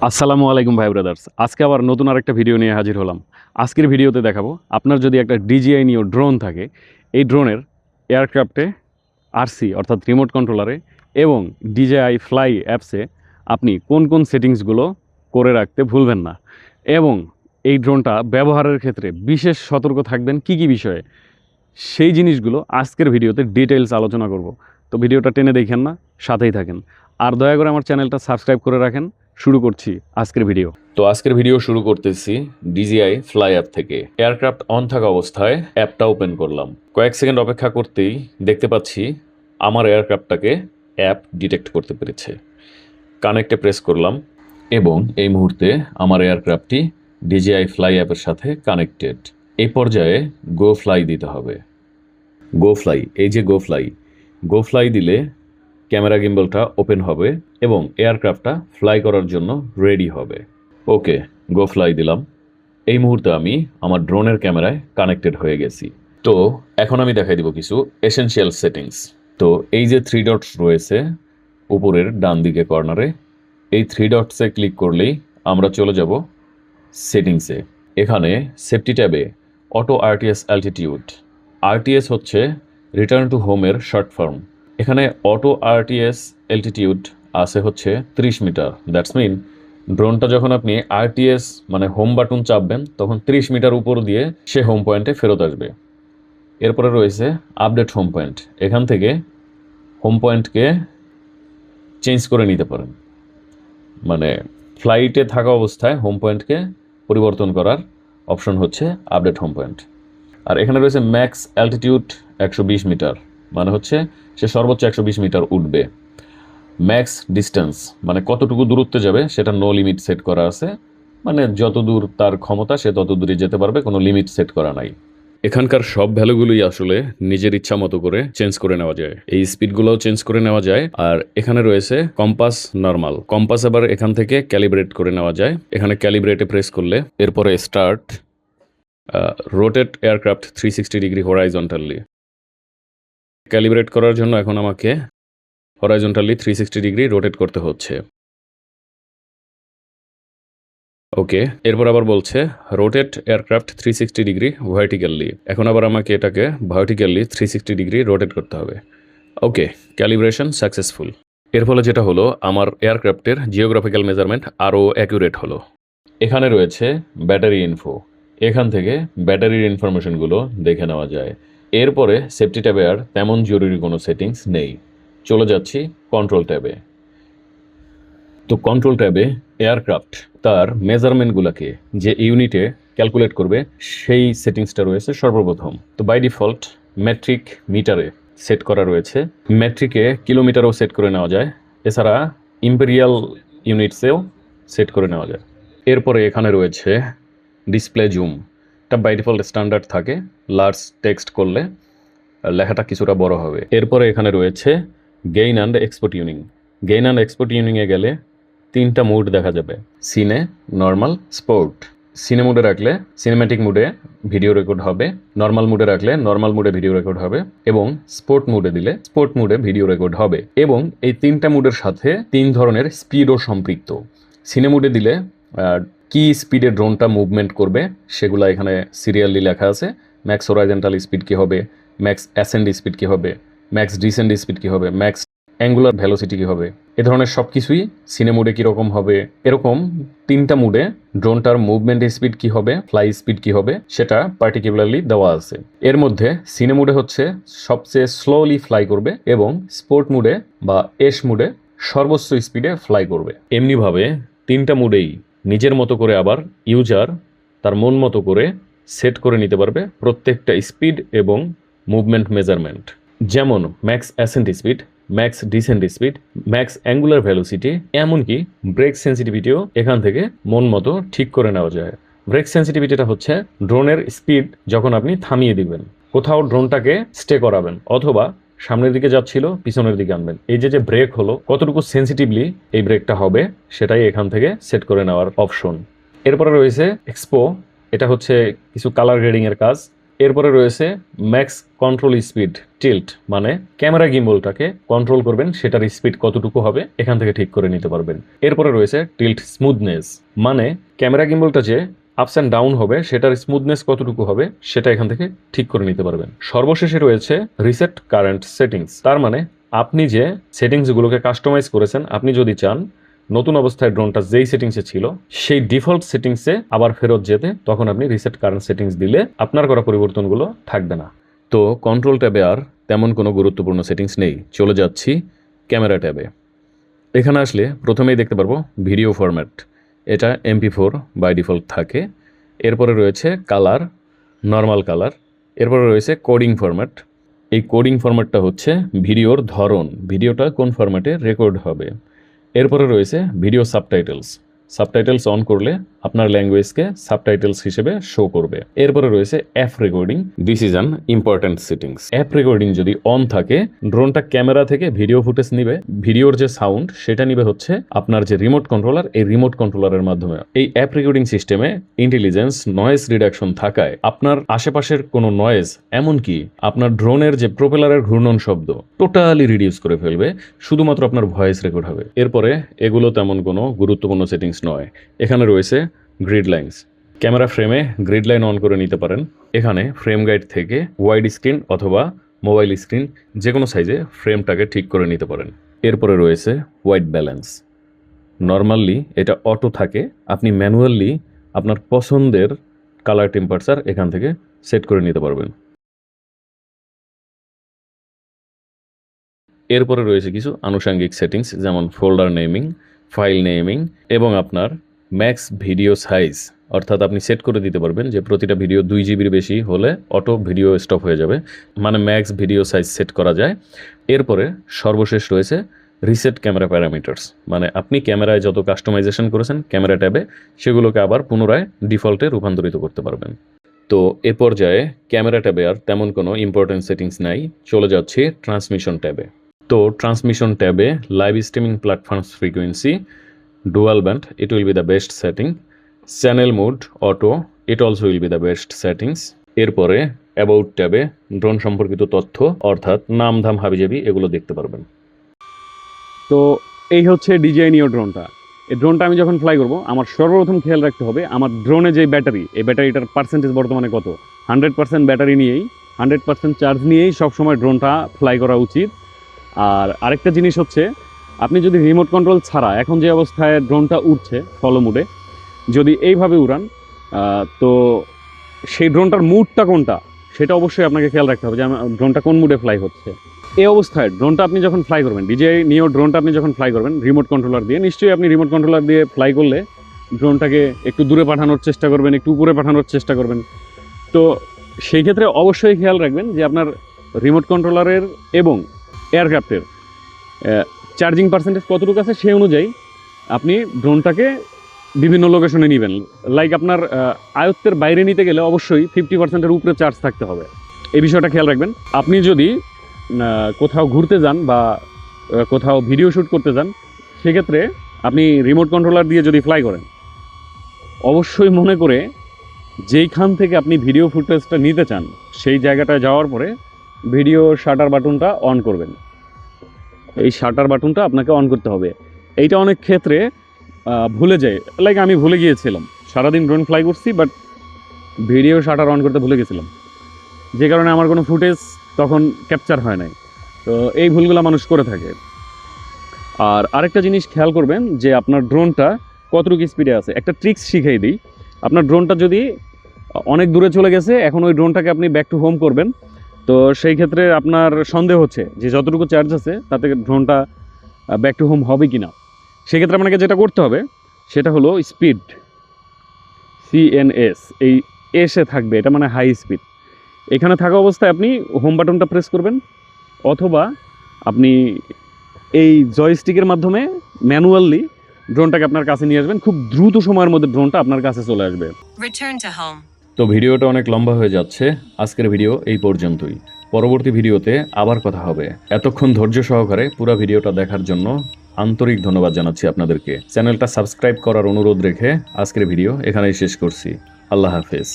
আসসালামু আলাইকুম ভাই ব্রাদার্স। আজকে আবার নতুন আরেকটা ভিডিও নিয়ে হাজির হলাম। আজকের ভিডিওতে দেখাবো আপনার যদি একটা ডিজিআই নিও ড্রোন থাকে, এই ড্রোনের এয়ারক্রাফটে আরসি অর্থাৎ রিমোট কন্ট্রোলারে এবং ডিজিআই ফ্লাই অ্যাপসে আপনি কোন কোন সেটিংসগুলো করে রাখতে ভুলবেন না, এবং এই ড্রোনটা ব্যবহারের ক্ষেত্রে বিশেষ সতর্ক থাকবেন কি কি বিষয়ে, সেই জিনিসগুলো আজকের ভিডিওতে ডিটেইলস আলোচনা করব। তো ভিডিওটা টেনে দেখেন না, সাথেই থাকেন। আর দয়া করে আমার চ্যানেলটা সাবস্ক্রাইব করে রাখেন। শুরু করছি আজকের ভিডিও। তো আজকের ভিডিও শুরু করতেছি ডিজিআই ফ্লাই অ্যাপ থেকে। এয়ারক্রাফট অন থাকা অবস্থায় অ্যাপটা ওপেন করলাম। কয়েক সেকেন্ড অপেক্ষা করতেই দেখতে পাচ্ছি আমার এয়ারক্রাফটটাকে অ্যাপ ডিটেক্ট করতে পেরেছে। কানেক্টে প্রেস করলাম এবং এই মুহূর্তে আমার এয়ারক্রাফটটি ডিজিআই ফ্লাই অ্যাপের সাথে কানেক্টেড। এই পর্যায়ে গো ফ্লাই দিতে হবে। গো ফ্লাই, এই যে গো ফ্লাই দিলে ক্যামেরা গিম্বলটা ওপেন হবে এবং এয়ারক্রাফটটা ফ্লাই করার জন্য রেডি হবে। ওকে, গো ফ্লাই দিলাম। এই মুহূর্তে আমি আমার ড্রোনের ক্যামেরায় কানেক্টেড হয়ে গেছি। তো এখন আমি দেখাই দিব কিছু এসেনশিয়াল সেটিংস। তো এই যে থ্রি ডটস রয়েছে উপরের ডান দিকে কর্নারে, এই থ্রি ডটসে ক্লিক করলেই আমরা চলে যাব সেটিংসে। এখানে সেফটি ট্যাবে অটো আরটিএস অ্যালটিটিউড, আরটিএস হচ্ছে রিটার্ন টু হোমের শর্ট ফর্ম। এখানে অটো আরটিএস অ্যালটিটিউড আছে হচ্ছে 30 মিটার। দ্যাটস মিন ড্রোনটা যখন আপনি আরটিএস মানে হোম বাটন চাপবেন তখন 30 মিটার উপর দিয়ে সে হোম পয়েন্টে ফেরত আসবে। এরপরে রয়েছে আপডেট হোম পয়েন্ট। এখান থেকে হোম পয়েন্টকে চেঞ্জ করে নিতে পারেন, মানে ফ্লাইটে থাকা অবস্থায় হোম পয়েন্টকে পরিবর্তন করার অপশন হচ্ছে আপডেট হোম পয়েন্ট। আর এখানে রয়েছে ম্যাক্স অ্যালটিটিউড 120 মিটার, মানে হচ্ছে সে সর্বোচ্চ 120 মিটার উঠবে। ম্যাক্স ডিস্টেন্স মানে কতটুকু দূরত্বে যাবে সেটা নো লিমিট সেট করা আছে, মানে যত দূর তার ক্ষমতা সে তত দূরে যেতে পারবে, কোনো লিমিট সেট করা নাই। এখানকার সব ভ্যালুগুলোই আসলে নিজের ইচ্ছা মতো করে চেঞ্জ করে নেওয়া যায়, এই স্পিডগুলোও চেঞ্জ করে নেওয়া যায়। আর এখানে রয়েছে কম্পাস নর্মাল, কম্পাস আবার এখান থেকে ক্যালিব্রেট করে নেওয়া যায়। এখানে ক্যালিব্রেটে প্রেস করলে এরপরে start rotate aircraft 360 degree horizontally. Calibrate করার জন্য এখন আমাকে হরাইজন্টালি 360 ডিগ্রি রোটেট করতে হচ্ছে। ওকে, এরপর আবার বলছে রোটেট এয়ারক্রাফট 360 ডিগ্রি ভার্টিক্যালি। এখন আবার আমাকে এটাকে ভার্টিক্যালি 360 ডিগ্রি রোটেট করতে হবে। ওকে, ক্যালিব্রেশন সাকসেসফুল। এর ফলে যেটা হলো আমার এয়ারক্রাফটের জিওগ্রাফিক্যাল মেজারমেন্ট আরও অ্যাকুরেট হলো। এখানে রয়েছে ব্যাটারি ইনফো, এখান থেকে ব্যাটারির ইনফরমেশনগুলো দেখে নেওয়া যায়। এরপরে সেফটি ট্যাবে আর তেমন জরুরি কোনো সেটিংস নেই। চলে যাচ্ছি কন্ট্রোল ট্যাবে। তো কন্ট্রোল ট্যাবে এয়ারক্রাফট তার মেজারমেন্টগুলোকে যে ইউনিটে ক্যালকুলেট করবে সেই সেটিংসটা রয়েছে সর্বপ্রথম। তো বাই ডিফল্ট মেট্রিক মিটারে সেট করা রয়েছে, মেট্রিকে কিলোমিটারও সেট করে নেওয়া যায়, এছাড়া ইম্পেরিয়াল ইউনিটসেও সেট করে নেওয়া যায়। এরপরে এখানে রয়েছে ডিসপ্লে জুম, এটা বাই ডিফল্ট স্ট্যান্ডার্ড থাকে, লার্জ টেক্সট করলে লেখাটা কিছুটা বড় হবে। এরপরে এখানে রয়েছে gain and export tuning. Gain and export টিউনিংয়ে গেলে 3টা মুড দেখা যাবে, সিনে, নর্মাল, স্পোর্ট। সিনে মুডে রাখলে সিনেম্যাটিক মুডে ভিডিও রেকর্ড হবে, নর্মাল মুডে রাখলে নর্মাল মুডে ভিডিও রেকর্ড হবে, এবং স্পোর্ট মুডে দিলে স্পোর্ট মুডে ভিডিও রেকর্ড হবে। এবং এই 3টা মুডের সাথে 3 ধরনের স্পিডও সম্পৃক্ত। সিনে মুডে দিলে কি স্পিডে ড্রোনটা মুভমেন্ট করবে সেগুলো এখানে সিরিয়ালি লেখা আছে। ম্যাক্স হরাইজন্টাল স্পিড কী হবে, ম্যাক্স অ্যাসেন্ড স্পিড কী হবে, ম্যাক্স ডিসেন্ড স্পিড কী হবে, ম্যাক্স অ্যাঙ্গুলার ভেলোসিটি কী হবে, এ ধরনের সব কিছুই সিনে মুডে কীরকম হবে। এরকম 3টা মুডে ড্রোনটার মুভমেন্ট স্পিড কী হবে, ফ্লাই স্পিড কী হবে সেটা পার্টিকুলারলি দেওয়া আছে। এর মধ্যে সিনে মুডে হচ্ছে সবচেয়ে স্লোলি ফ্লাই করবে এবং স্পোর্ট মুডে বা এস মুডে সর্বোচ্চ স্পিডে ফ্লাই করবে। এমনিভাবে 3টা মুডেই নিজের মতো করে আবার ইউজার তার মন মতো করে সেট করে নিতে পারবে প্রত্যেকটা স্পিড এবং মুভমেন্ট মেজারমেন্ট, যেমন max ascent speed, max descent speed, max angular velocity, এমনকি ব্রেক সেন্সিটিভিটিও এখান থেকে মন মতো ঠিক করে নেওয়া যায়। ব্রেক সেন্সিটিভিটিটা হচ্ছে ড্রোনের স্পিড যখন আপনি থামিয়ে দিবেন, কোথাও ড্রোনটাকে স্টে করাবেন অথবা সামনের দিকে যাচ্ছিল পিছনের দিকে আনবেন, এই যে ব্রেক হলো কতটুকু সেন্সিটিভলি এই ব্রেকটা হবে সেটাই এখান থেকে সেট করে নেওয়ার অপশন। এরপরে রয়েছে এক্সপো, এটা হচ্ছে কিছু কালার গ্রেডিংয়ের কাজ। এরপরে রয়েছে ম্যাক্স কন্ট্রোল স্পিড টিল্ট, মানে ক্যামেরা গিম্বলটাকে কন্ট্রোল করবেন সেটার স্পিড কতটুকু হবে এখান থেকে ঠিক করে নিতে পারবেন। এরপরে রয়েছে টিল্ট স্মুথনেস, মানে ক্যামেরা গিম্বলটা যে আপস অ্যান্ড ডাউন হবে সেটার স্মুথনেস কতটুকু হবে সেটা এখান থেকে ঠিক করে নিতে পারবেন। সর্বশেষে রয়েছে রিসেট কারেন্ট সেটিংস, তার মানে আপনি যে সেটিংসগুলোকে কাস্টমাইজ করেছেন, আপনি যদি চান নতুন অবস্থায় ড্রোনটা যেই সেটিংসে ছিল সেই ডিফল্ট সেটিংসে আবার ফেরত যেতে, তখন আপনি রিসেট কারেন্ট সেটিংস দিলে আপনার করা পরিবর্তনগুলো থাকবে না। তো কন্ট্রোল ট্যাবে আর তেমন কোনো গুরুত্বপূর্ণ সেটিংস নেই, চলে যাচ্ছি ক্যামেরা ট্যাবে। এখানে আসলে প্রথমেই দেখতে পারবো ভিডিও ফরম্যাট, এটা MP4 বাই ডিফল্ট থাকে। এরপরে রয়েছে কালার, নর্মাল কালার। এরপরে রয়েছে কোডিং ফরম্যাট, এই কোডিং ফরম্যাটটা হচ্ছে ভিডিওর ধরন, ভিডিওটা কোন ফরম্যাটে রেকর্ড হবে। এরপরে রয়েছে ভিডিও সাবটাইটেলস, সাবটাইটেলস অন করলে আপনার ল্যাঙ্গুয়েজকে সাবটাইটেলস হিসেবে শো করবে। এরপরে রয়েছে app recording, this is an important settings. App recording যদি অন থাকে ড্রোনটা ক্যামেরা থেকে ভিডিও ফুটেজ নিবে, ভিডিওর যে সাউন্ড সেটা নিবে হচ্ছে আপনার যে রিমোট কন্ট্রোলার, এই রিমোট কন্ট্রোলারের মাধ্যমে। এই অ্যাপ রেকর্ডিং সিস্টেমে ইন্টেলিজেন্স নয়েজ রিডাকশন থাকায় আপনার আশেপাশের কোনো নয়েজ, এমনকি আপনার ড্রোনের যে প্রোপেলারের ঘূর্ণন শব্দ টোটালি রিডিউস করে ফেলবে, শুধুমাত্র আপনার ভয়েস রেকর্ড হবে। এরপরে এগুলো তেমন কোনো গুরুত্বপূর্ণ সেটিংস নয়। এখানে রয়েছে গ্রিড লাইন্স, ক্যামেরা ফ্রেমে গ্রিড লাইন অন করে নিতে পারেন। এখানে ফ্রেম গাইড থেকে ওয়াইড স্ক্রিন অথবা মোবাইল স্ক্রিন যে কোনো সাইজে ফ্রেমটাকে ঠিক করে নিতে পারেন। এরপরে রয়েছে হোয়াইট ব্যালেন্স, নর্মালি এটা অটো থাকে, আপনি ম্যানুয়ালি আপনার পছন্দের কালার টেম্পারেচার এখান থেকে সেট করে নিতে পারবেন। এরপরে রয়েছে কিছু আনুষঙ্গিক সেটিংস, যেমন ফোল্ডার নেমিং, ফাইল নেমিং এবং আপনার ম্যাক্স ভিডিও সাইজ, অর্থাৎ আপনি সেট করে দিতে পারবেন যে প্রতিটা ভিডিও 2 GB বেশি হলে অটো ভিডিও স্টপ হয়ে যাবে, মানে ম্যাক্স ভিডিও সাইজ সেট করা যায়। এরপরে সর্বশেষ রয়েছে রিসেট ক্যামেরা প্যারামিটার্স, মানে আপনি ক্যামেরায় যত কাস্টমাইজেশন করেছেন ক্যামেরা ট্যাবে সেগুলোকে আবার পুনরায় ডিফল্টে রূপান্তরিত করতে পারবেন। তো এ পর্যায়ে ক্যামেরা ট্যাবে আর তেমন কোনো ইম্পর্টেন্ট সেটিংস নাই, চলে যাচ্ছি ট্রান্সমিশন ট্যাবে। তো ট্রান্সমিশন ট্যাবে live streaming platforms frequency dual band, it will be the best setting. Channel mode auto, it also will be the best settings. এরপরে অ্যাবাউট ট্যাবে ড্রোন সম্পর্কিত তথ্য, অর্থাৎ নাম ধাম হাবিজাবি এগুলো দেখতে পারবেন। তো এই হচ্ছে DJI নিও ড্রোনটা। এই ড্রোনটা আমি যখন ফ্লাই করব আমার সর্বপ্রথম খেয়াল রাখতে হবে আমার ড্রোনে যে ব্যাটারি, এই ব্যাটারিটার পার্সেন্টেজ বর্তমানে কত। 100% ব্যাটারি নিয়েই, 100% চার্জ নিয়েই সবসময় ড্রোনটা ফ্লাই করা উচিত। আর আরেকটা জিনিস হচ্ছে, আপনি যদি রিমোট কন্ট্রোল ছাড়া এখন যে অবস্থায় ড্রোনটা উঠছে ফলো মুডে, যদি এইভাবে উড়ান তো সেই ড্রোনটার মুডটা কোনটা সেটা অবশ্যই আপনাকে খেয়াল রাখতে হবে যে ড্রোনটা কোন মুডে ফ্লাই হচ্ছে। এই অবস্থায় ড্রোনটা আপনি যখন ফ্লাই করবেন, DJI নিও ড্রোনটা আপনি যখন ফ্লাই করবেন রিমোট কন্ট্রোলার দিয়ে, নিশ্চয়ই আপনি রিমোট কন্ট্রোলার দিয়ে ফ্লাই করলে ড্রোনটাকে একটু দূরে পাঠানোর চেষ্টা করবেন, একটু উপরে পাঠানোর চেষ্টা করবেন। তো সেই ক্ষেত্রে অবশ্যই খেয়াল রাখবেন যে আপনার রিমোট কন্ট্রোলারের এবং এয়ারক্রাফটের চার্জিং পার্সেন্টেজ কতটুকু আছে সেই অনুযায়ী আপনি ড্রোনটাকে বিভিন্ন লোকেশনে নেবেন। লাইক আপনার আয়ত্তের বাইরে নিতে গেলে অবশ্যই 50%-এর উপরে চার্জ থাকতে হবে, এই বিষয়টা খেয়াল রাখবেন। আপনি যদি কোথাও ঘুরতে যান বা কোথাও ভিডিও শ্যুট করতে যান, সেক্ষেত্রে আপনি রিমোট কন্ট্রোলার দিয়ে যদি ফ্লাই করেন, অবশ্যই মনে করে যেইখান থেকে আপনি ভিডিও ফুটেজটা নিতে চান সেই জায়গাটায় যাওয়ার পরে ভিডিও শাটার বাটনটা অন করবেন। এই শাটার বাটনটা আপনাকে অন করতে হবে। এইটা অনেক ক্ষেত্রে ভুলে যায়, লাইক আমি ভুলে গিয়েছিলাম, সারাদিন ড্রোন ফ্লাই করছি বাট ভিডিও শাটার অন করতে ভুলে গেছিলাম, যে কারণে আমার কোনো ফুটেজ তখন ক্যাপচার হয় নাই। তো এই ভুলগুলো মানুষ করে থাকে। আর আরেকটা জিনিস খেয়াল করবেন যে আপনার ড্রোনটা কতটুকু স্পিডে আছে। একটা ট্রিক্স শিখিয়ে দিই, আপনার ড্রোনটা যদি অনেক দূরে চলে গেছে, এখন ওই ড্রোনটাকে আপনি ব্যাক টু হোম করবেন, তো সেই ক্ষেত্রে আপনার সন্দেহ হচ্ছে যে যতটুকু চার্জ আছে তাতে ড্রোনটা ব্যাক টু হোম হবে কি না। সেক্ষেত্রে আপনাকে যেটা করতে হবে সেটা হলো স্পিড, CNS, এই এসে থাকবে, এটা মানে হাই স্পিড। এখানে থাকা অবস্থায় আপনি হোম বাটনটা প্রেস করবেন, অথবা আপনি এই জয়স্টিকের মাধ্যমে ম্যানুয়ালি ড্রোনটাকে আপনার কাছে নিয়ে আসবেন, খুব দ্রুত সময়ের মধ্যে ড্রোনটা আপনার কাছে চলে আসবে। তো ভিডিওটা অনেক লম্বা হয়ে যাচ্ছে, আজকের ভিডিও এই পর্যন্তই। পরবর্তী ভিডিওতে আবার কথা হবে। এতক্ষণ ধৈর্য সহকারে পুরো ভিডিওটা দেখার জন্য আন্তরিক ধন্যবাদ জানাচ্ছি আপনাদেরকে। চ্যানেলটা সাবস্ক্রাইব করার অনুরোধ রেখে আজকের ভিডিও এখানেই শেষ করছি। আল্লাহ হাফেজ।